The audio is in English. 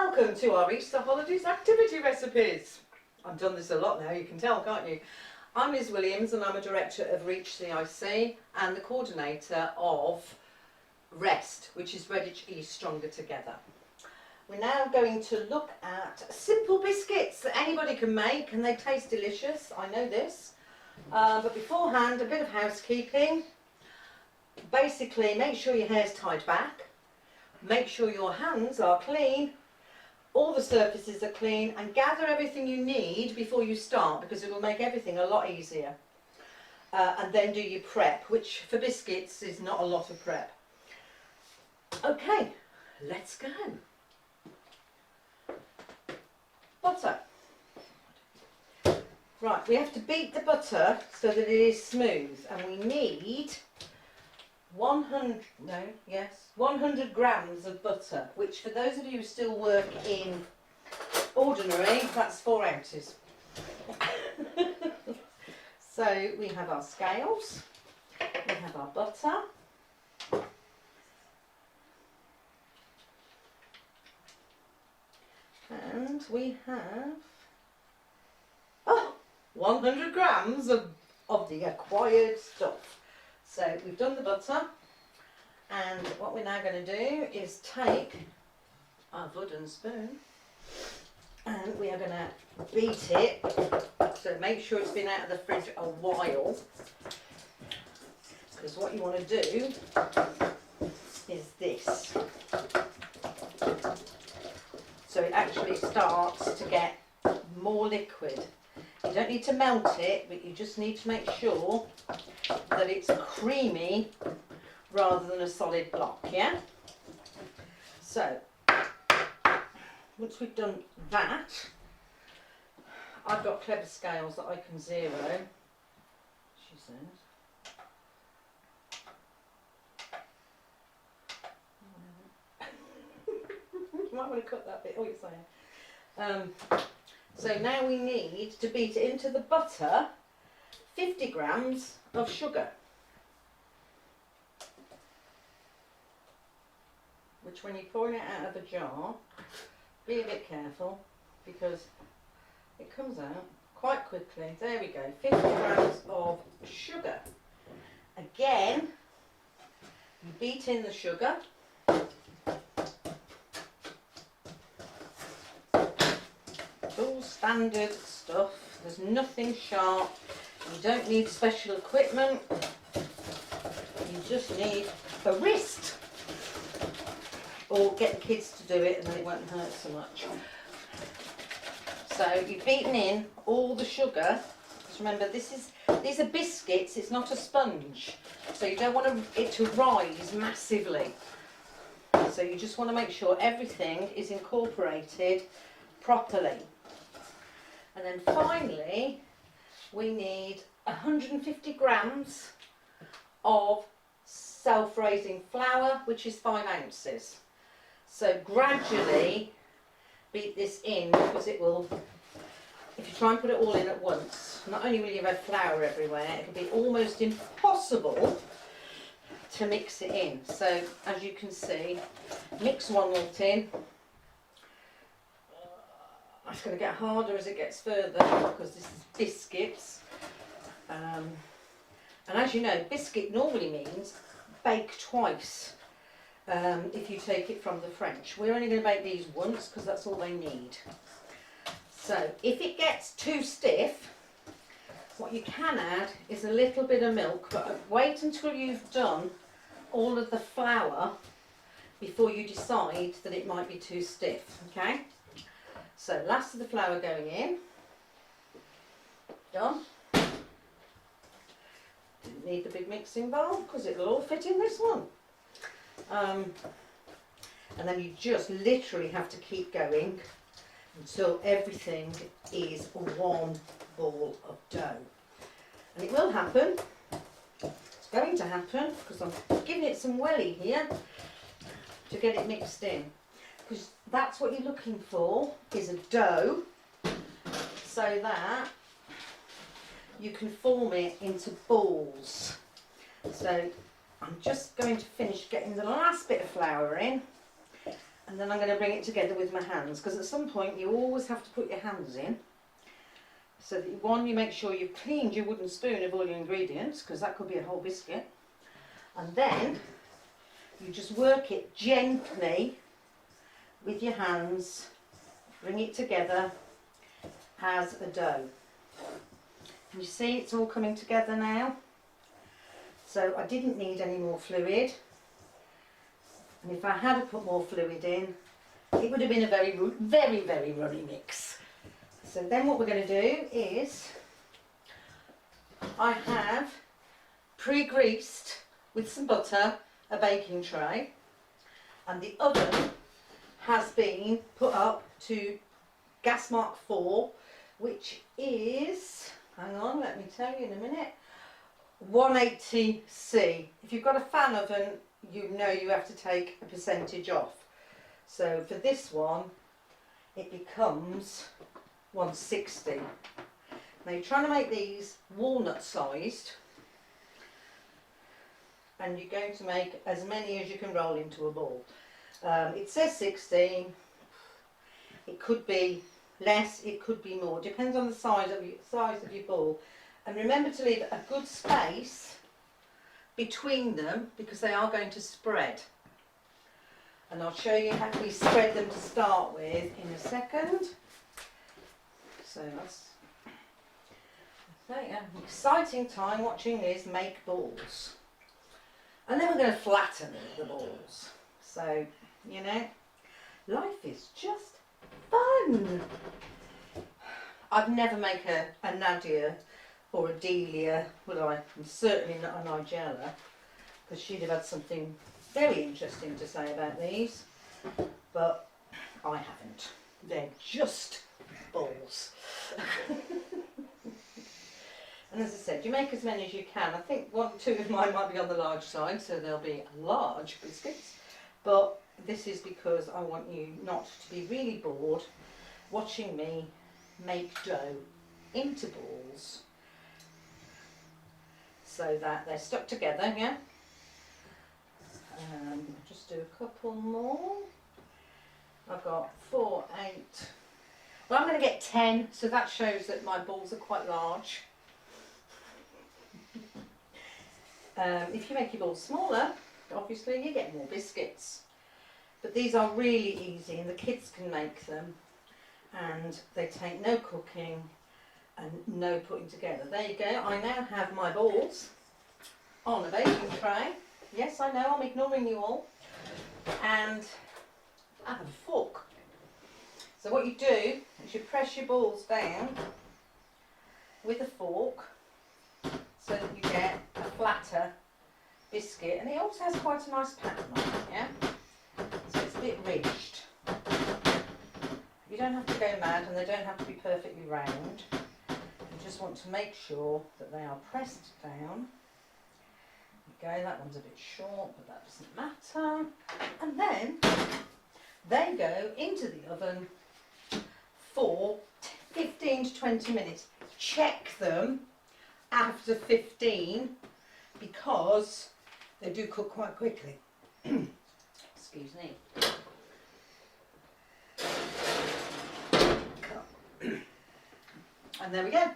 Welcome to our Easter holidays activity recipes. I've done this a lot now, you can tell, can't you? I'm Liz Williams and I'm a director of Reach CIC and the coordinator of REST, which is Ready to Eat Stronger Together. We're now going to look at simple biscuits that anybody can make and they taste delicious, I know this. But beforehand, a bit of housekeeping. Basically, make sure your hair's tied back. Make sure your hands are clean, all the surfaces are clean, and gather everything you need before you start because it will make everything a lot easier. And then do your prep, which for biscuits is not a lot of prep. Okay, let's go. Butter. Right, we have to beat the butter so that it is smooth, and we need 100 grams of butter, which for those of you who still work in ordinary, that's 4 ounces. So we have our scales, we have our butter, and we have 100 grams of the acquired stuff. So we've done the butter, and what we're now going to do is take our wooden spoon and we are going to beat it, so make sure it's been out of the fridge a while, because what you want to do is this, so it actually starts to get more liquid. You don't need to melt it, but you just need to make sure that it's creamy rather than a solid block, yeah? So, once we've done that, I've got clever scales that I can zero, she says. You might want to cut that bit, you're saying. So now we need to beat into the butter 50 grams of sugar, which when you're pouring it out of the jar, be a bit careful because it comes out quite quickly. There we go, 50 grams of sugar. Again, you beat in the sugar. All standard stuff, there's nothing sharp, you don't need special equipment, you just need a wrist, or get the kids to do it and then it won't hurt so much. So you've beaten in all the sugar, because remember these are biscuits, it's not a sponge, so you don't want it to rise massively, so you just want to make sure everything is incorporated properly. And then finally, we need 150 grams of self-raising flour, which is 5 ounces. So gradually beat this in, because it will, if you try and put it all in at once, not only will you have flour everywhere, it'll be almost impossible to mix it in. So as you can see, mix one lot in. It's going to get harder as it gets further because this is biscuits, and as you know, biscuit normally means bake twice if you take it from the French. We're only going to bake these once because that's all they need. So if it gets too stiff, what you can add is a little bit of milk, but wait until you've done all of the flour before you decide that it might be too stiff, okay? So last of the flour going in, done. Didn't need the big mixing bowl because it'll all fit in this one. And then you just literally have to keep going until everything is one ball of dough. And it will happen, it's going to happen because I'm giving it some welly here to get it mixed in. Because that's what you're looking for, is a dough, so that you can form it into balls. So I'm just going to finish getting the last bit of flour in, And then I'm going to bring it together with my hands, because at some point you always have to put your hands in. So that one, you make sure you've cleaned your wooden spoon of all your ingredients, because that could be a whole biscuit. And then you just work it gently with your hands, bring it together as a dough. Can you see it's all coming together now? So I didn't need any more fluid. And if I had put more fluid in, it would have been a very, very runny mix. So then what we're going to do is, I have pre-greased with some butter a baking tray, and the oven has been put up to gas mark 4, which is, hang on, let me tell you in a minute, 180C. If you've got a fan oven, you know you have to take a percentage off. So for this one, it becomes 160. Now you're trying to make these walnut sized, and you're going to make as many as you can roll into a ball. It says 16, it could be less, it could be more, depends on the size of your ball. And remember to leave a good space between them, because they are going to spread. And I'll show you how we spread them to start with in a second. So that's an exciting time watching Liz make balls. And then we're going to flatten the balls. So, you know, life is just fun. I'd never make a Nadia or a Delia, would I? And certainly not a Nigella, because she'd have had something very interesting to say about these. But I haven't. They're just balls. And as I said, you make as many as you can. I think 1 or 2 of mine might be on the large side, so they'll be large biscuits. But this is because I want you not to be really bored watching me make dough into balls, so that they're stuck together, yeah? Just do a couple more. I've got 4, 8. Well, I'm going to get 10, so that shows that my balls are quite large. If you make your balls smaller, obviously you get more biscuits. But these are really easy, and the kids can make them, and they take no cooking and no putting together. There you go. I now have my balls on a baking tray. Yes, I know, I'm ignoring you all. And I have a fork. So what you do is you press your balls down with a fork so that you get a flatter biscuit, and it also has quite a nice pattern on it, yeah? So it's a bit ridged. You don't have to go mad, and they don't have to be perfectly round. You just want to make sure that they are pressed down. There you go, that one's a bit short, but that doesn't matter. And then they go into the oven for 15 to 20 minutes. Check them after 15, because they do cook quite quickly. Excuse me. And there we go.